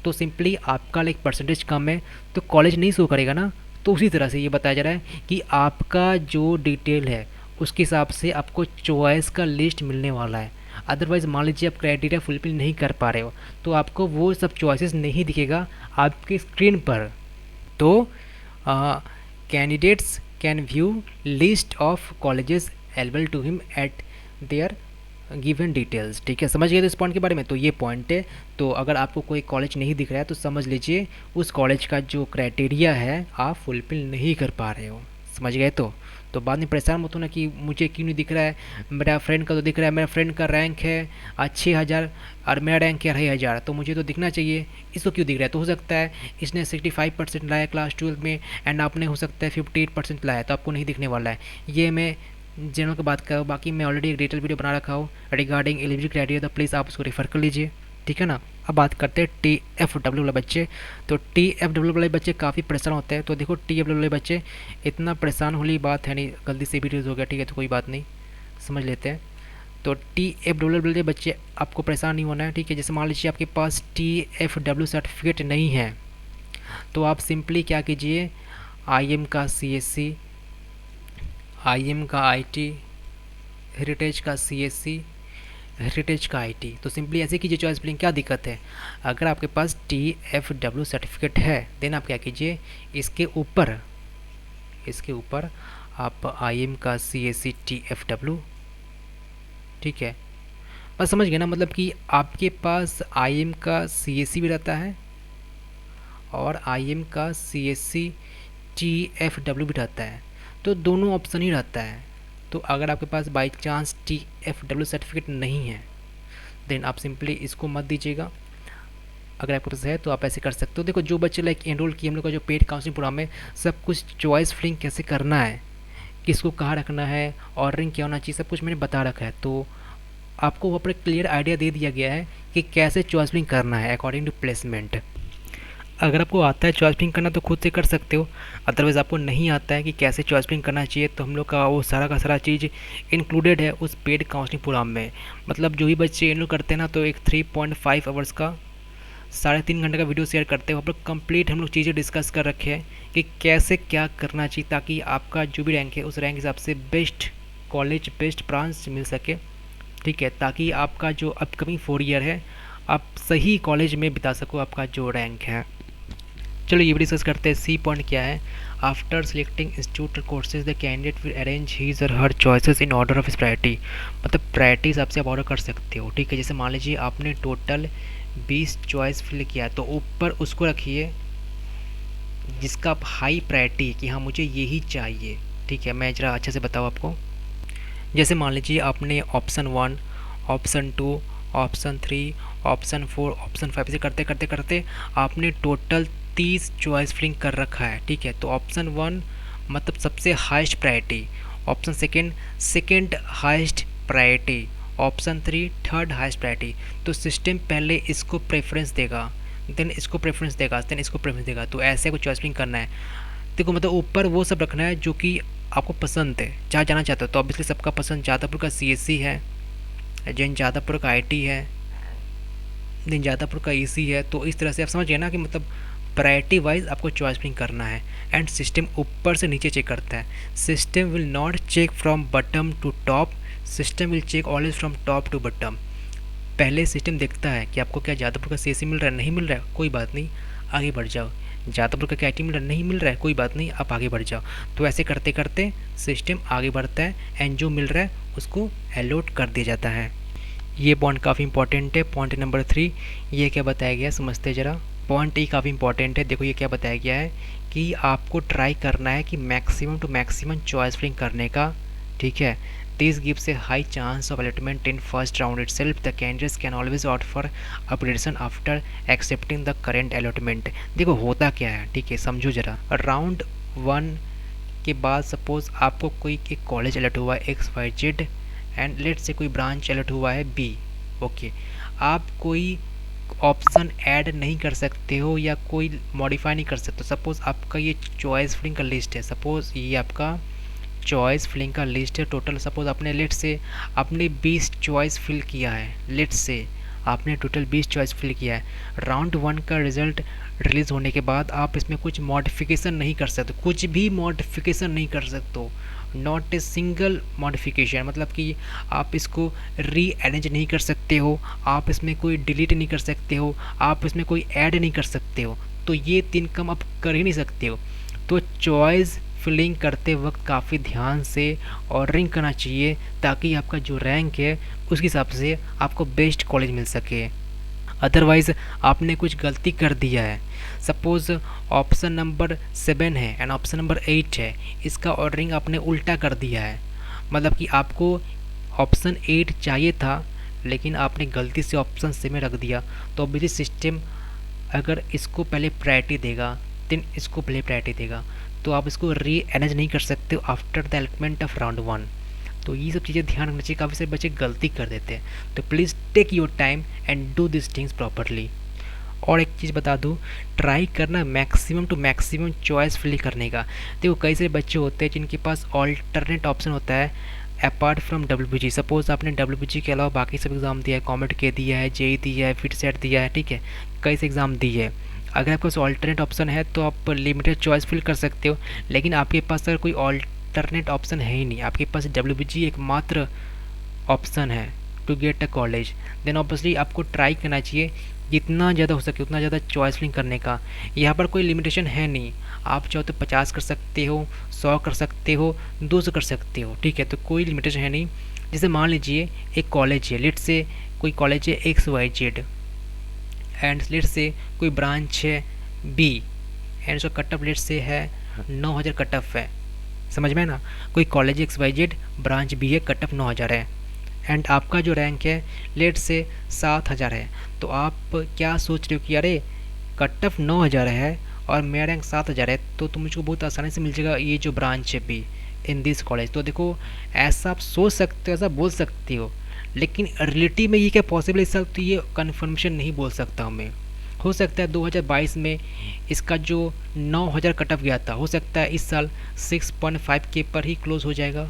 [SPEAKER 1] तो सिंपली आपका लाइक परसेंटेज कम है तो कॉलेज नहीं शो करेगा ना। तो उसी तरह से ये बताया जा रहा है कि आपका जो डिटेल है उसके हिसाब से आपको चॉइस का लिस्ट मिलने वाला है। अदरवाइज़ मान लीजिए आप क्राइटेरिया फुलफिल नहीं कर पा रहे हो तो आपको वो सब चॉइसेस नहीं दिखेगा आपकी स्क्रीन पर। तो candidates can view list of colleges available to him at their given details, ठीक है, समझ गए तो इस पॉइंट के बारे में। तो ये पॉइंट है, तो अगर आपको कोई कॉलेज नहीं दिख रहा है तो समझ लीजिए उस कॉलेज का जो क्राइटेरिया है आप फुलफिल नहीं कर पा रहे हो, समझ गए। तो बाद में परेशान मत होना कि मुझे क्यों नहीं दिख रहा है, मेरा फ्रेंड का तो दिख रहा है, मेरा फ्रेंड का रैंक है 6000 और मेरा रैंक है 2500, तो मुझे तो दिखना चाहिए, इसको क्यों दिख रहा है। तो हो सकता है इसने 65% लाया क्लास 12 में एंड आपने हो सकता है 58% लाया, तो आपको नहीं दिखने वाला है। ये मैं जनरल की बात करूँ, बाकी मैं ऑलरेडी एक डिटेल वीडियो बना रखा हूँ रिगार्डिंग एलिजिबिलिटी क्राइटेरिया, तो प्लीज़ आप उसको रेफर कर लीजिए, ठीक है ना। अब बात करते हैं TFW वाले बच्चे। तो TFW वाले बच्चे काफ़ी परेशान होते हैं। तो देखो TFW वाले बच्चे इतना परेशान होने की बात है नहीं, गलती से भी रीज हो गया, ठीक है, तो कोई बात नहीं, समझ लेते हैं। तो TFW वाले बच्चे आपको परेशान नहीं होना है, ठीक है। जैसे मान लीजिए आपके पास TFW सर्टिफिकेट नहीं है तो आप सिंपली क्या कीजिए, IM का CSC IM का IT, हेरिटेज का CSC, हेरिटेज का IT। तो सिंपली ऐसे कीजिए चॉइस फिलिंग। क्या दिक्कत है, अगर आपके पास TFW सर्टिफिकेट है देन आप क्या कीजिए, इसके ऊपर आप IM का CSC TFW, ठीक है। बस समझ गए ना, मतलब कि आपके पास IM का CSC भी रहता है और IM का CSC TFW भी रहता है, तो दोनों ऑप्शन ही रहता है। तो अगर आपके पास बाई चांस TFW सर्टिफिकेट नहीं है देन आप सिंपली इसको मत दीजिएगा। अगर आपके पास है तो आप ऐसे कर सकते हो। देखो जो बच्चे लाइक एनरोल किए हम लोग का जो पेड काउंसलिंग प्रोग्राम है, सब कुछ चॉइस फिलिंग कैसे करना है, किसको कहाँ रखना है, ऑर्डरिंग क्या होना चाहिए, सब कुछ मैंने बता रखा है। तो आपको वहाँ पर क्लियर आइडिया दे दिया गया है कि कैसे चॉइस फिलिंग करना है अकॉर्डिंग टू प्लेसमेंट। अगर आपको आता है चॉइस फिलिंग करना तो खुद से कर सकते हो, अदरवाइज़ आपको नहीं आता है कि कैसे चॉइस फिलिंग करना चाहिए तो हम लोग का वो सारा का सारा चीज़ इंक्लूडेड है उस पेड काउंसलिंग प्रोग्राम में। मतलब जो भी बच्चे एनरोल करते हैं ना, तो एक 3.5 आवर्स का 3.5 घंटे का वीडियो शेयर करते हैं, वहाँ पर कंप्लीट हम लोग चीज़ें डिस्कस कर रखे हैं कि कैसे क्या करना चाहिए ताकि आपका जो भी रैंक है उस रैंक हिसाब से बेस्ट कॉलेज बेस्ट ब्रांच मिल सके, ठीक है, ताकि आपका जो अपकमिंग 4 ईयर है आप सही कॉलेज में बिता सको आपका जो रैंक है। चलो ये भी डिस्कस करते हैं। सी पॉइंट क्या है, after selecting institute courses the candidate will arrange his or her choices in order of his priority. मतलब प्रायोरिटी हिसाब से आप ऑर्डर कर सकते हो, ठीक है। जैसे मान लीजिए आपने टोटल 20 चॉइस फिल किया तो ऊपर उसको रखिए जिसका आप हाई प्रायोरिटी कि हाँ मुझे यही चाहिए, ठीक है। मैं ज़रा अच्छे से बताऊँ आपको। जैसे मान लीजिए आपने option 1, option 2, option 3, option 4, option 5 से करते करते करते आपने टोटल 30 चॉइस फिलिंग कर रखा है, ठीक है। तो ऑप्शन 1 मतलब सबसे highest priority, option second highest priority, option 3 third highest priority. तो सिस्टम पहले इसको प्रेफरेंस देगा, देन इसको प्रेफरेंस देगा, देन इसको प्रेफरेंस देगा। तो ऐसे को चॉइस फिलिंग करना है। देखो मतलब ऊपर वो सब रखना है जो कि आपको पसंद है, जहाँ जाना चाहते हो। तो ऑब्वियसली सबका पसंद जादवपुर का CSC है, जैन जादवपुर का IT है, दिन जादवपुर का EC है। तो इस तरह से आप समझ गए ना कि मतलब प्रायोरिटी वाइज आपको चॉइस फिलिंग करना है। एंड सिस्टम ऊपर से नीचे चेक करता है। System will not check from bottom to top, system will check always from top to bottom. पहले सिस्टम देखता है कि आपको क्या जादवपुर का CSC मिल रहा है, नहीं मिल रहा है कोई बात नहीं, आगे बढ़ जाओ। जादवपुर का क्या IT मिल रहा है, नहीं मिल रहा है कोई बात नहीं, आप आगे बढ़ जाओ। तो ऐसे करते करते सिस्टम आगे बढ़ता है एंड जो मिल रहा है उसको अलॉट कर दिया जाता है। ये पॉइंट काफ़ी इंपॉर्टेंट है। पॉइंट नंबर 3 ये क्या बताया गया समझते ज़रा। पॉइंट ई काफ़ी इंपॉर्टेंट है। देखो ये क्या बताया गया है कि आपको ट्राई करना है कि maximum to maximum choice filling करने का, ठीक है। This gives a high chance of allotment in first round itself. The candidates can always opt for upgradation after accepting the current allotment. देखो होता क्या है, ठीक है, समझो ज़रा। राउंड 1 के बाद सपोज आपको कोई एक कॉलेज अलॉट हुआ है XYZ एंड लेट से कोई ब्रांच अलॉट हुआ है B, ओके। आप कोई ऑप्शन ऐड नहीं कर सकते हो या कोई मॉडिफाई नहीं कर सकते। सपोज़ आपका ये चॉइस फिलिंग का लिस्ट है, सपोज़ ये आपका चॉइस फिलिंग का लिस्ट है टोटल। सपोज़ आपने लेट से आपने 20 चॉइस फिल किया है, लेट से आपने टोटल 20 चॉइस फिल किया है। राउंड 1 का रिज़ल्ट रिलीज़ होने के बाद आप इसमें कुछ मॉडिफिकेशन नहीं कर सकते, कुछ भी मॉडिफिकेशन नहीं कर सकते हो, नॉट ए सिंगल मॉडिफिकेशन। मतलब कि आप इसको री अरेंज नहीं कर सकते हो, आप इसमें कोई डिलीट नहीं कर सकते हो, आप इसमें कोई ऐड नहीं कर सकते हो। तो ये 3 काम आप कर ही नहीं सकते हो। तो चॉइस फिलिंग करते वक्त काफ़ी ध्यान से ऑर्डरिंग करना चाहिए ताकि आपका जो रैंक है उसके हिसाब से आपको बेस्ट कॉलेज मिल सके। अदरवाइज़ आपने कुछ गलती कर दिया है, सपोज़ ऑप्शन नंबर 7 है एंड ऑप्शन नंबर 8 है, इसका ऑर्डरिंग आपने उल्टा कर दिया है। मतलब कि आपको ऑप्शन 8 चाहिए था लेकिन आपने गलती से ऑप्शन 7 रख दिया। तो ऑब्वियसली सिस्टम अगर इसको पहले प्रायोरिटी देगा देन इसको पहले प्रायोरिटी देगा, तो आप इसको री अरेंज नहीं कर सकते after the allotment of round 1। तो ये सब चीज़ें ध्यान रखना चाहिए, काफ़ी सारे बच्चे गलती कर देते हैं। तो please take your time and do this things properly. और एक चीज़ बता दूँ, ट्राई करना maximum to maximum choice fill करने का। देखो कई सारे बच्चे होते हैं जिनके पास ऑल्टरनेट ऑप्शन होता है अपार्ट फ्रॉम WBG। सपोज़ आपने WBG के अलावा बाकी सब एग्ज़ाम दिया है, कॉमेट के दिया है, JEE दिया है, फिट सेट दिया है, ठीक है, कई से एग्ज़ाम दिए है। अगर आपके पास ऑल्टरनेट ऑप्शन है तो आप लिमिटेड चॉइस फिल कर सकते हो, लेकिन आपके पास अगर कोई अल्टरनेट ऑप्शन है ही नहीं, आपके पास WBG एकमात्र ऑप्शन है to get a college. Then obviously आपको ट्राई करना चाहिए जितना ज़्यादा हो सके उतना ज़्यादा चॉइस फिलिंग करने का। यहाँ पर कोई लिमिटेशन है नहीं, आप चाहो तो 50 कर सकते हो, 100 कर सकते हो, 200 कर सकते हो, ठीक है। तो कोई लिमिटेशन है नहीं। जैसे मान लीजिए एक कॉलेज है, लेट से कोई कॉलेज है XYZ एंड लेट से कोई ब्रांच है B एंड उसका कट ऑफ लेट से है 9000 कट ऑफ है, समझ में ना। कोई कॉलेज XYZ ब्रांच B है, कट ऑफ 9000 है एंड आपका जो रैंक है लेट से 7000 है। तो आप क्या सोच रहे हो कि अरे कट ऑफ 9000 है और मेरा रैंक 7000 है, तो मुझको बहुत आसानी से मिल जाएगा ये जो ब्रांच है B इन दिस कॉलेज। तो देखो, ऐसा आप सोच सकते हो, ऐसा बोल सकते हो, लेकिन रियलिटी में ये क्या पॉसिबल है इस साल, तो ये कन्फर्मेशन नहीं बोल सकता हूँ मैं। हो सकता है 2022 में इसका जो 9000 कट ऑफ गया था, हो सकता है इस साल 6.5 के पर ही क्लोज हो जाएगा।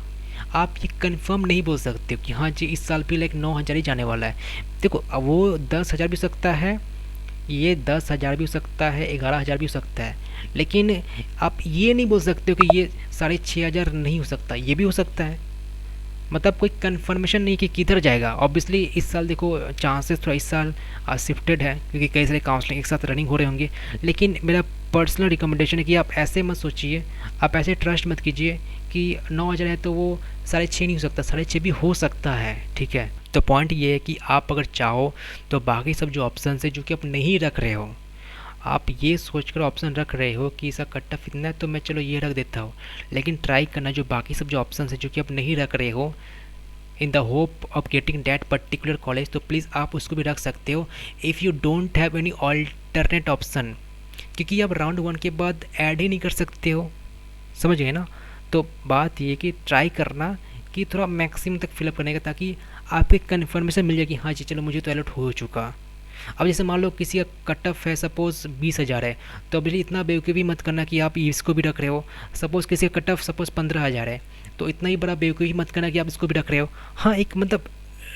[SPEAKER 1] आप ये कंफर्म नहीं बोल सकते कि हाँ जी इस साल भी लाइक 9000 ही जाने वाला है। देखो, अब वो 10,000 भी हो सकता है, ये 10,000 भी हो सकता है, 11,000 भी हो सकता है, लेकिन आप ये नहीं बोल सकते हो कि ये 6,500 नहीं हो सकता, ये भी हो सकता है। मतलब कोई कंफर्मेशन नहीं कि किधर जाएगा। ऑब्वियसली इस साल देखो चांसेस थोड़ा इस साल शिफ्टेड है क्योंकि कई सारे काउंसलिंग एक साथ रनिंग हो रहे होंगे, लेकिन मेरा पर्सनल रिकमेंडेशन है कि आप ऐसे मत सोचिए, आप ऐसे ट्रस्ट मत कीजिए कि 9,000 है तो वो 6,500 नहीं हो सकता, 6,500 भी हो सकता है, ठीक है। तो पॉइंट ये है कि आप अगर चाहो तो बाकी सब जो ऑप्शन है जो कि आप नहीं रख रहे हो, आप ये सोचकर ऑप्शन रख रहे हो कि इसका कट ऑफ इतना है तो मैं चलो ये रख देता हूँ, लेकिन ट्राई करना जो बाकी सब जो ऑप्शन है जो कि आप नहीं रख रहे हो in the hope of getting that particular college, तो प्लीज़ आप उसको भी रख सकते हो if you don't have any alternate option, क्योंकि आप राउंड 1 के बाद ऐड ही नहीं कर सकते हो, समझ गए ना। तो बात ये कि ट्राई करना कि थोड़ा मैक्सिमम तक फिलअप करने का, ताकि आपको एक कन्फर्मेशन मिल जाए कि हाँ जी चलो मुझे तो अलर्ट हो चुका। अब जैसे मान लो किसी का कट ऑफ है सपोज़ 20,000 है, तो अभी इतना बेवकूफ़ी मत करना कि आप इसको भी रख रहे हो। सपोज़ किसी का कट ऑफ सपोज़ 15,000 है, तो इतना ही बड़ा बेवकूफ़ी मत करना कि आप इसको भी रख रहे हो। हाँ, एक मतलब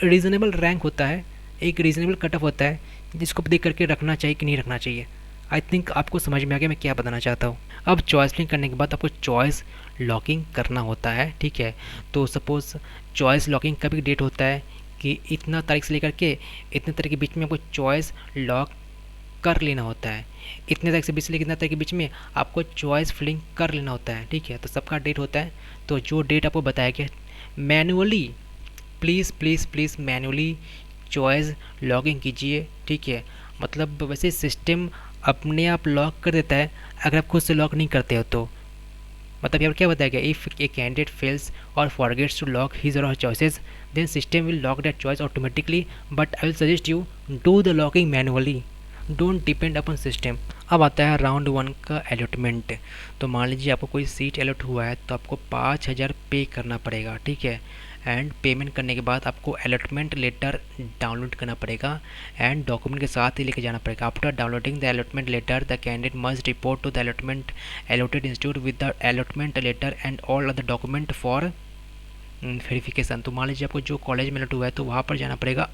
[SPEAKER 1] रीज़नेबल रैंक होता है, एक रीज़नेबल कट ऑफ होता है जिसको देख करके रखना चाहिए कि नहीं रखना चाहिए। आई थिंक आपको समझ में आ गया मैं क्या बताना चाहता हूँ। अब चॉइस लिंक करने के बाद आपको चॉइस लॉकिंग करना होता है, ठीक है। तो सपोज़ चॉइस लॉकिंग का भी डेट होता है कि इतना तारीख से लेकर के इतने तारीख के बीच में आपको चॉइस लॉक कर लेना होता है। इतने तारीख से बीच से लेकर इतना तारीख के बीच में आपको चॉइस फिलिंग कर लेना होता है, ठीक है। तो सबका डेट होता है, तो जो डेट आपको बताया गया manually please please please manually choice logging कीजिए, ठीक है। मतलब वैसे सिस्टम अपने आप लॉक कर देता है अगर आप खुद से लॉक नहीं करते हो तो। मतलब यहाँ पर क्या बताया गया, if a candidate fails or forgets to lock his or her choices then system will lock that choice automatically, but I will suggest you do the locking manually, don't depend upon system. अब आता है राउंड 1 का अलॉटमेंट। तो मान लीजिए आपको कोई सीट अलॉट हुआ है तो आपको 5,000 पे करना पड़ेगा, ठीक है। एंड पेमेंट करने के बाद आपको अलॉटमेंट लेटर डाउनलोड करना पड़ेगा एंड डॉक्यूमेंट के साथ ही लेके जाना पड़ेगा। After downloading the allotment letter the candidate must report to the allotment allotted institute with the allotment letter and all other document for verification. तो मान लीजिए आपको जो कॉलेज में अलॉट हुआ है तो वहाँ पर जाना पड़ेगा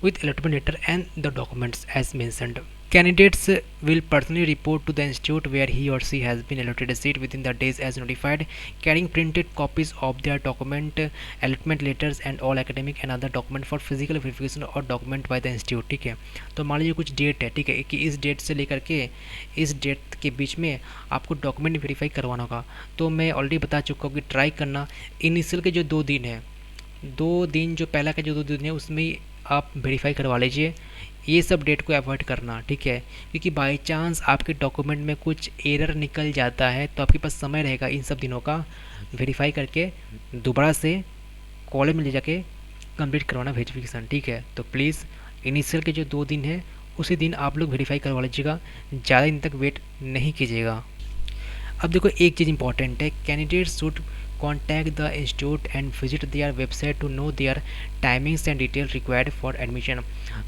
[SPEAKER 1] with allotment letter and the documents as mentioned. Candidates will personally report to the institute where he or she has been allotted a seat within the days as notified, carrying printed copies of their document, allotment letters and all academic and other document for physical verification or document by the institute, ठीक है। तो मान लीजिए कुछ डेट है, ठीक है, कि इस डेट से लेकर के इस डेट के बीच में आपको डॉक्यूमेंट वेरीफाई करवाना होगा। तो मैं ऑलरेडी बता चुका हूँ कि ट्राई करना इनिशियल के जो 2 दिन है, 2 दिन जो पहला का जो 2 दिन है उसमें ही आप वेरीफाई करवा लीजिए, ये सब डेट को अवॉइड करना, ठीक है। क्योंकि बाई चांस आपके डॉक्यूमेंट में कुछ एरर निकल जाता है तो आपके पास समय रहेगा इन सब दिनों का वेरीफाई करके दोबारा से कॉलेज में ले जाके कंप्लीट करवाना वेरिफिकेशन, ठीक है। तो प्लीज़ इनिशियल के जो 2 दिन है उसी दिन आप लोग वेरीफाई करवा लीजिएगा, ज़्यादा दिन तक वेट नहीं कीजिएगा। अब देखो एक चीज़ इंपॉर्टेंट है, candidates should contact the institute and visit their website to know their timings and details required for admission।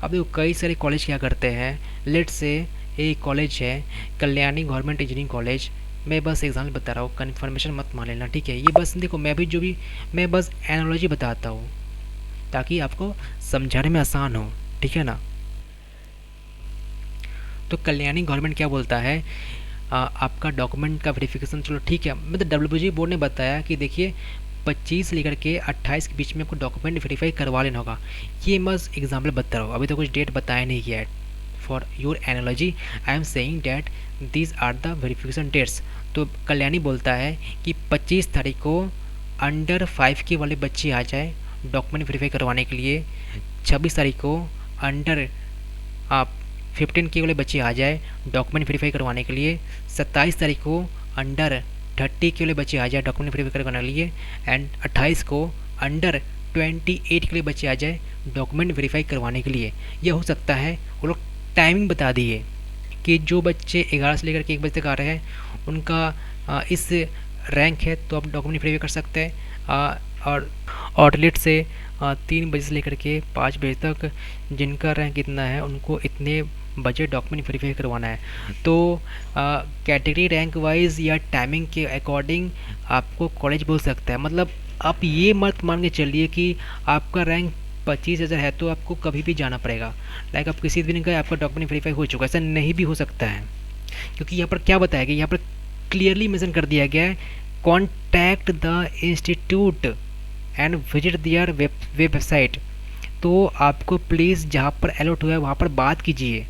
[SPEAKER 1] अब देखो कई सारे कॉलेज क्या करते हैं, लेट्स से एक कॉलेज है कल्याणी गवर्नमेंट इंजीनियरिंग कॉलेज, मैं बस एग्जाम्पल बता रहा हूँ, कन्फर्मेशन मत मान लेना, ठीक है। ये बस देखो मैं बस एनालॉजी बताता हूँ ताकि आपको समझाने में आसान हो, ठीक है ना। तो कल्याणी गवर्नमेंट क्या बोलता है, आपका डॉक्यूमेंट का वेरिफिकेशन चलो ठीक है, मतलब डब्ल्यूबीजी बोर्ड ने बताया कि देखिए 25 लेकर के 28 के बीच में आपको डॉक्यूमेंट वेरीफाई करवा लेना होगा। ये बस एग्जाम्पल बता रहा हूँ, अभी तो कुछ डेट बताया नहीं गया है। For your analogy I am saying that these are the verification dates. तो कल्याणी बोलता है कि 25 तारीख को अंडर 5 के वाले बच्चे आ जाए डॉक्यूमेंट वेरीफाई करवाने के लिए, 26 तारीख को अंडर आप 15 के वाले बच्चे आ जाए डॉक्यूमेंट वेरीफाई करवाने के लिए, 27 तारीख को अंडर 30 के वाले बच्चे आ जाए डॉक्यूमेंट वेरीफाई करवाने के लिए, एंड 28 को अंडर 28 के लिए बच्चे आ जाए डॉक्यूमेंट वेरीफाई करवाने के लिए। यह हो सकता है वो लोग टाइमिंग बता दिए कि जो बच्चे 11 से लेकर के 1 बजे तक आ रहे हैं उनका इस रैंक है तो आप डॉक्यूमेंट वेरीफाई कर सकते हैं, और लेट से 3 बजे से लेकर के 5 बजे तक जिनका रैंक इतना है उनको इतने बजे डॉक्यूमेंट वेरीफाई करवाना है। तो कैटेगरी रैंक वाइज या टाइमिंग के अकॉर्डिंग आपको कॉलेज बोल सकता है। मतलब आप ये मत मान के चलिए कि आपका रैंक 25,000 है तो आपको कभी भी जाना पड़ेगा, लाइक आप किसी दिन गए आपका डॉक्यूमेंट वेरीफाई हो चुका है, ऐसा नहीं भी हो सकता है। क्योंकि यहाँ पर क्या बताया गया, यहाँ पर क्लियरली मेंशन कर दिया गया है contact the institute and visit their website. तो आपको प्लीज़ जहाँ पर अलॉट हुआ है वहाँ पर बात कीजिए।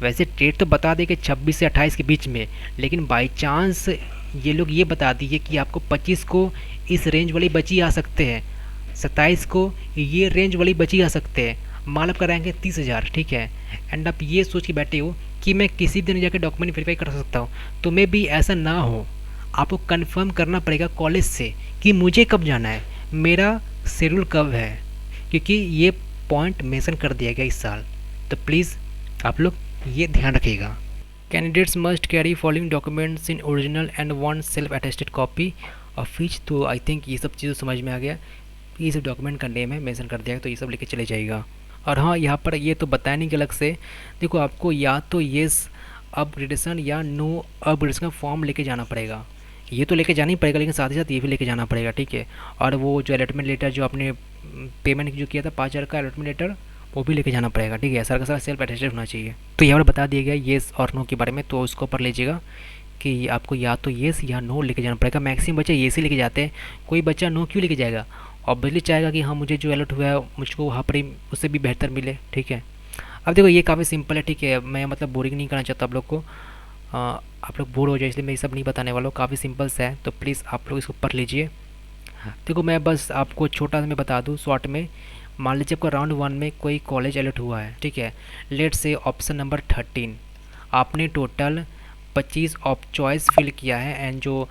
[SPEAKER 1] वैसे डेट तो बता दें कि 26 से 28 के बीच में, लेकिन बाई चांस ये लोग ये बता दिए कि आपको 25 को इस रेंज वाली बच्ची आ सकते हैं, 27 को ये रेंज वाली बच्ची आ सकते हैं, मान आपका रैंक है 30,000, ठीक है, एंड आप ये सोच के बैठे हो कि मैं किसी दिन जाकर डॉक्यूमेंट वेरीफाई कर सकता हूँ। तो मैं भी ऐसा ना हो, आपको कंफर्म करना पड़ेगा कॉलेज से कि मुझे कब जाना है, मेरा शेड्यूल कब है, क्योंकि ये पॉइंट मेंशन कर दिया गया इस साल। तो प्लीज़ आप लोग ये ध्यान रखिएगा। Candidates must carry following documents in original and one self attested copy of which. तो आई थिंक ये सब चीज़ें समझ में आ गया, ये सब डॉक्यूमेंट का नेम है मेंशन कर दिया, तो ये सब लेके चले जाएगा। और हाँ, यहाँ पर ये तो बताया नहीं कि अलग से देखो आपको या तो येस अपग्रेडेशन या नो अपग्रेडेशन का फॉर्म लेके जाना पड़ेगा। ये तो लेके जाना ही पड़ेगा, लेकिन साथ ही साथ ये भी लेके जाना पड़ेगा, ठीक है। और वो जो अलॉटमेंट लेटर जो आपने पेमेंट जो किया था 5,000 का अलॉटमेंट लेटर, वो भी लेके जाना पड़ेगा, ठीक है। सर का सारा सेल्फ अटेस्टेड होना चाहिए। तो यहाँ पर बता दिया गया येस और नो के बारे में, तो उसको ऊपर लीजिएगा कि आपको या तो येस या नो लेके जाना पड़ेगा। मैक्सिमम बच्चे येस ही लेके जाते हैं, कोई बच्चा नो क्यों लेके जाएगा, ऑब्वियसली चाहेगा कि हाँ मुझे जो अलॉट हुआ है मुझको वहाँ पर ही उससे भी बेहतर मिले, ठीक है। अब देखो ये काफ़ी सिंपल है, ठीक है, मैं मतलब बोरिंग नहीं करना चाहता आप लोग को, आप लोग बोर हो जाए इसलिए मैं ये सब नहीं बताने वाला हूँ, काफ़ी सिंपल सा है, तो प्लीज़ आप लोग इसको पढ़ लीजिए। देखो मैं बस आपको छोटा सा मैं बता दूँ शॉर्ट में, मान लीजिए आपको राउंड 1 में कोई कॉलेज अलॉट हुआ है, ठीक है, लेट से ऑप्शन नंबर 13 आपने टोटल 25 ऑफ चॉइस फिल किया है, एंड जो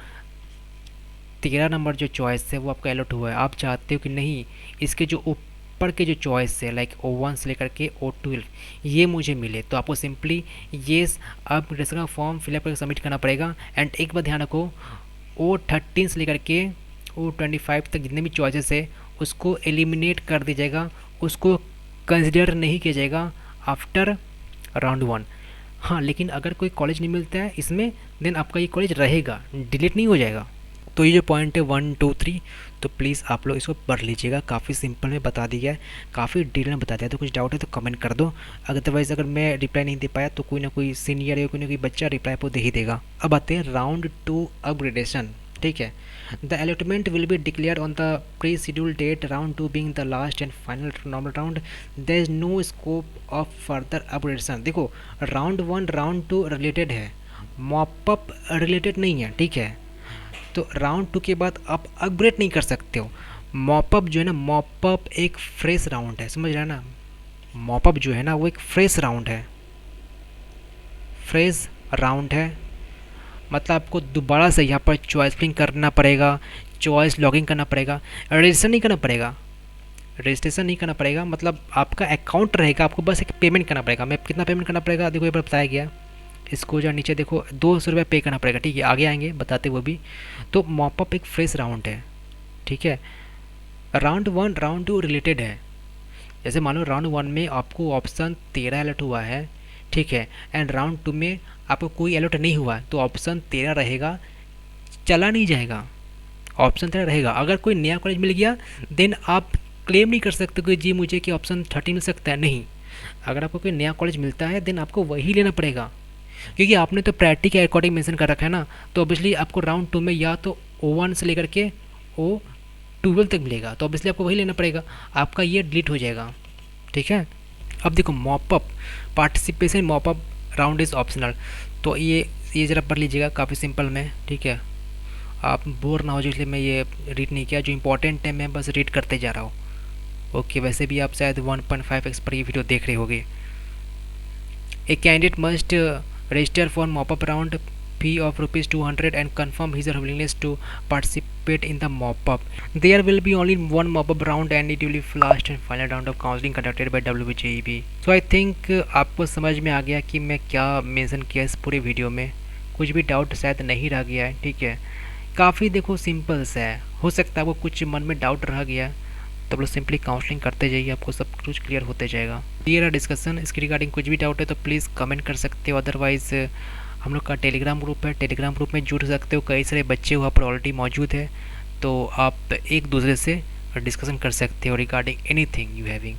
[SPEAKER 1] 13 नंबर जो चॉइस है वो आपका अलॉट हुआ है। आप चाहते हो कि नहीं इसके जो ऊपर के जो चॉइस है लाइक O1 से लेकर के O12 ये मुझे मिले, तो आपको सिंपली येस अपग्रेडेशन का फॉर्म फिलअप करके सबमिट करना पड़ेगा। एंड एक बात ध्यान रखो, O13 से लेकर के O25 तक जितने भी चॉइसेस है उसको एलिमिनेट कर दिया जाएगा, उसको कंसिडर नहीं किया जाएगा आफ्टर राउंड 1। हाँ, लेकिन अगर कोई कॉलेज नहीं मिलता है इसमें देन आपका ये कॉलेज रहेगा, डिलीट नहीं हो जाएगा। तो ये जो पॉइंट है 1 2 3, तो प्लीज़ आप लोग इसको पढ़ लीजिएगा, काफ़ी सिंपल में बता दिया है, काफ़ी डिटेल में बता दिया। तो कुछ डाउट है तो कमेंट कर दो, अदरवाइज़ अगर मैं रिप्लाई नहीं दे पाया तो कोई ना कोई सीनियर या कोई ना कोई बच्चा रिप्लाई आपको दे ही देगा। अब आते हैं राउंड 2 अपग्रेडेशन, ठीक है। The allotment will be declare on the pre schedule date, round 2 being the last and final normal round, there is no scope of further upgradation. देखो राउंड 1 राउंड 2 रिलेटेड है, मॉपअप रिलेटेड नहीं है, ठीक है। तो राउंड 2 के बाद आप अपग्रेड नहीं कर सकते हो। मॉपअप जो है ना, मॉपअप एक फ्रेश राउंड है, समझ रहे हैं ना, मॉपअप जो है ना वो एक फ्रेश राउंड है, फ्रेश राउंड है। मतलब आपको दोबारा से यहाँ पर चॉइस फिलिंग करना पड़ेगा, चॉइस लॉगिंग करना पड़ेगा, रजिस्टर नहीं करना पड़ेगा, रजिस्ट्रेशन नहीं करना पड़ेगा, मतलब आपका अकाउंट रहेगा, आपको बस एक पेमेंट करना पड़ेगा। मैं कितना पेमेंट करना पड़ेगा देखो ये बार बताया गया, इसको जो नीचे देखो 200 रुपये पे करना पड़ेगा, ठीक है, आगे आएंगे बताते वो भी। तो मॉपअप एक फ्रेश राउंड है, ठीक है। राउंड 1 राउंड 2 रिलेटेड है। जैसे मान लो राउंड 1 में आपको ऑप्शन 13 अलर्ट हुआ है, ठीक है, एंड राउंड 2 में आपको कोई अलर्ट नहीं हुआ है, तो ऑप्शन 13 रहेगा, चला नहीं जाएगा, ऑप्शन 13 रहेगा। अगर कोई नया कॉलेज मिल गया देन आप क्लेम नहीं कर सकते कि जी मुझे कि ऑप्शन 13 मिल सकता है, नहीं। अगर आपको कोई नया कॉलेज मिलता है देन आपको वही लेना पड़ेगा, क्योंकि आपने तो प्रायोरिटी के अकॉर्डिंग मेंशन कर रखा है ना, तो ऑब्वियसली आपको राउंड 2 में या तो O1 से लेकर के O12 तक मिलेगा, तो ऑब्वियसली आपको वही लेना पड़ेगा, आपका ये डिलीट हो जाएगा। ठीक है। अब देखो mop up participation mop up round is optional, तो ये ज़रा पढ़ लीजिएगा, काफ़ी सिंपल में। ठीक है, आप बोर ना हो जाए इसलिए मैं ये रीड नहीं किया, जो इंपॉर्टेंट है मैं बस रीड करते जा रहा हूँ। ओके, वैसे भी आप शायद 1.5x पर ये वीडियो देख रहे होगे। A candidate must register for mop-up round fee of ₹200 and confirm his willingness to participate in the mop-up. There will be only one mop-up round and it will be last and final round of counseling conducted by WBJEB. So I think आपको समझ में आ गया कि मैं क्या मेंशन किया इस पूरे वीडियो में, कुछ भी डाउट शायद नहीं रह गया है। ठीक है, काफ़ी देखो सिंपल सा है, हो सकता है आपको कुछ मन में डाउट रह गया तो आप लोग सिंपली काउंसलिंग करते जाइए, आपको सब कुछ क्लियर होते जाएगा। ये रहा डिस्कशन, इसके रिगार्डिंग कुछ भी डाउट है तो प्लीज़ कमेंट कर सकते हो, अदरवाइज़ हम लोग का टेलीग्राम ग्रुप है, टेलीग्राम ग्रुप में जुड़ सकते हो, कई सारे बच्चे वहाँ पर ऑलरेडी मौजूद है, तो आप एक दूसरे से डिस्कशन कर सकते हो रिगार्डिंग एनीथिंग यू हैविंग।